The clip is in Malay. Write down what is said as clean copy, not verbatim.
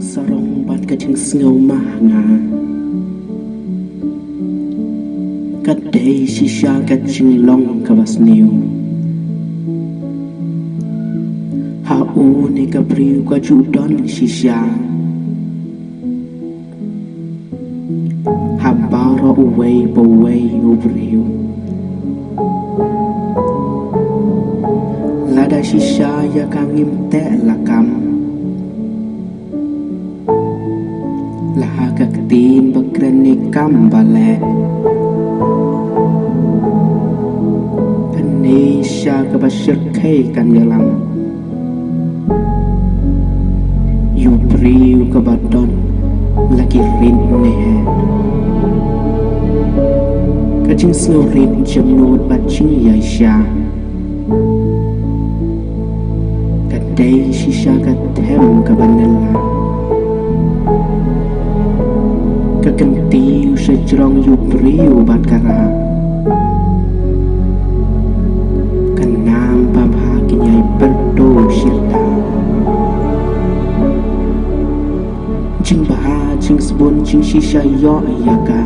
sarong bat ka ching sngaw mahanga Kadai shisha ka ching long ka bas niyo Hao ni ka priu ka judon shisha Habara uway baway ubriu Lada shisha ya kang imte lakam Lahaga katin bakrani kambale Panisha kabashir kay kanyalam Yubriu kabadon lagi rin nehe Kajing snorin jamnut baching yaisha Kadai shisha katem kabanala Kagantiu sejrong yubriu batkara Kanam pamhakinyai berdo syirta Jing baha jing sebun jing shisha yo ayaka